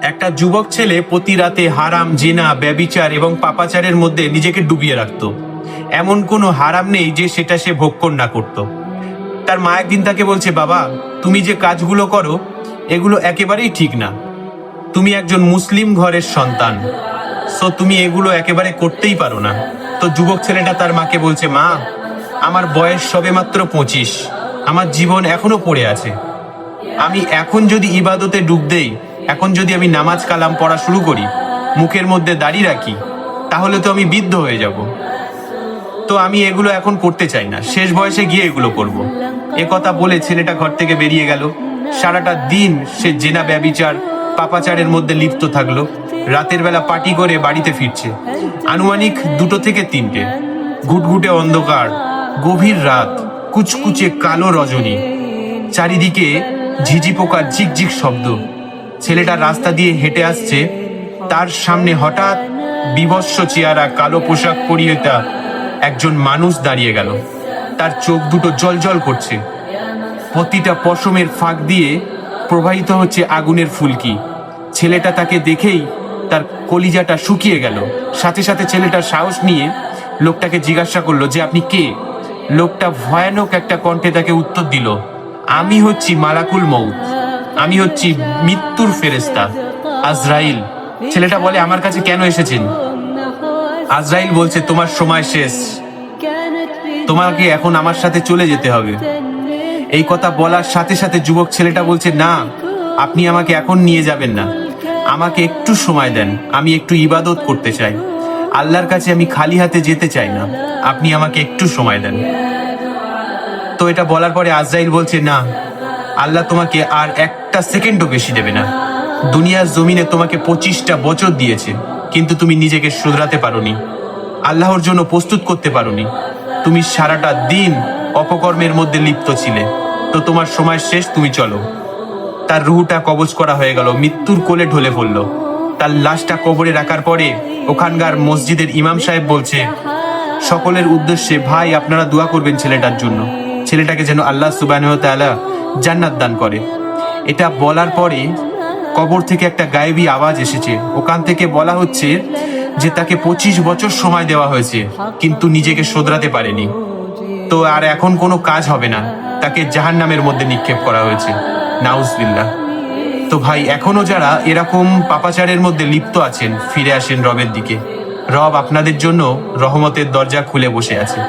একটা যুবক ছেলে প্রতি রাতে হারাম, জিনা, ব্যভিচার এবং পাপাচারের মধ্যে নিজেকে ডুবিয়ে রাখত। এমন কোনো হারাম নেই যে সেটা সে ভক্ষণ না করত। তার মা একদিন তাকে বলছে, বাবা, তুমি যে কাজগুলো করো এগুলো একেবারেই ঠিক না। তুমি একজন মুসলিম ঘরের সন্তান, সো তুমি এগুলো একেবারে করতেই পারো না। তো যুবক ছেলেটা তার মাকে বলছে, মা, আমার বয়স সবে মাত্র 25, আমার জীবন এখনো পড়ে আছে। আমি এখন যদি ইবাদতে ডুব দেই, এখন যদি আমি নামাজ কালাম পড়া শুরু করি, মুখের মধ্যে দাড়ি রাখি, তাহলে তো আমি বৃদ্ধ হয়ে যাব। তো আমি এগুলো এখন করতে চাই না, শেষ বয়সে গিয়ে এগুলো করব। এ কথা বলে ছেলেটা ঘর থেকে বেরিয়ে গেল। সারাটা দিন সে জেনা, ব্যভিচার, পাপাচারের মধ্যে লিপ্ত থাকলো। রাতের বেলা পার্টি করে বাড়িতে ফিরছে। আনুমানিক 2 থেকে 3টে, ঘুটঘুটে অন্ধকার, গভীর রাত, কুচকুচে কালো রজনী, চারিদিকে ঝিঝি পোকার ঝিকঝিক শব্দ। ছেলেটা রাস্তা দিয়ে হেঁটে আসছে, তার সামনে হঠাৎ বিভৎস চেহারা, কালো পোশাক পরিয়ে একজন মানুষ দাঁড়িয়ে গেল। তার চোখ দুটো জলজল করছে, প্রতিটা পশমের ফাঁক দিয়ে প্রবাহিত হচ্ছে আগুনের ফুলকি। ছেলেটা তাকে দেখেই তার কলিজাটা শুকিয়ে গেল। সাথে সাথে ছেলেটা সাহস নিয়ে লোকটাকে জিজ্ঞাসা করলো যে আপনি কে। লোকটা ভয়ানক একটা কণ্ঠে তাকে উত্তর দিল, আমি হচ্ছি মালাকুল মউত, আমি হচ্ছি মৃত্যুর ফেরেশতা, আজরাইল। ছেলেটা বলে, আমার কাছে কেন এসেছেন? আজরাইল বলছে, তোমার সময় শেষ, তোমাকে এখন আমার সাথে চলে যেতে হবে। এই কথা বলার সাথে সাথে যুবক ছেলেটা বলছে, না, আপনি আমাকে এখন নিয়ে যাবেন না, আমাকে একটু সময় দেন, আমি একটু ইবাদত করতে চাই, আল্লাহর কাছে আমি খালি হাতে যেতে চাই না, আপনি আমাকে একটু সময় দেন। তো এটা বলার পরে আজরাইল বলছে, না, আল্লাহ তোমাকে আর একটা সেকেন্ডও বেশি দেবে না। দুনিয়ার জমিনে তোমাকে 25টা বছর দিয়েছে, কিন্তু তুমি নিজেকে শুধরাতে পারোনি, আল্লাহর জন্য প্রস্তুত করতে পারোনি। তুমি সারাটা দিন অপকর্মের মধ্যে লিপ্ত ছিলে। তো তোমার সময় শেষ, তুমি চলো। তার রুহটা কবজ করা হয়ে গেল, মৃত্যুর কোলে ঢলে পড়ল। তার লাশটা কবরে রাখার পরে ওখানকার মসজিদের ইমাম সাহেব বলছে সকলের উদ্দেশ্যে, ভাই, আপনারা দোয়া করবেন ছেলেটার জন্য, ছেলেটাকে যেন আল্লাহ সুবহানাহু ওয়া তাআলা জান্নাত দান করে। এটা বলার পরে কবর থেকে একটা গায়েবী আওয়াজ এসেছে। ওখান থেকে বলা হচ্ছে যে তাকে 25 বছর সময় দেওয়া হয়েছে, কিন্তু নিজেকে শোধরাতে পারেনি। তো আর এখন কোনো কাজ হবে না, তাকে জাহান্নামের মধ্যে নিক্ষেপ করা হয়েছে, নাউজুবিল্লাহ। তো ভাই, এখনো যারা এরকম পাপাচারের মধ্যে লিপ্ত আছেন, ফিরে আসেন রবের দিকে। রব আপনাদের জন্য রহমতের দরজা খুলে বসে আছে।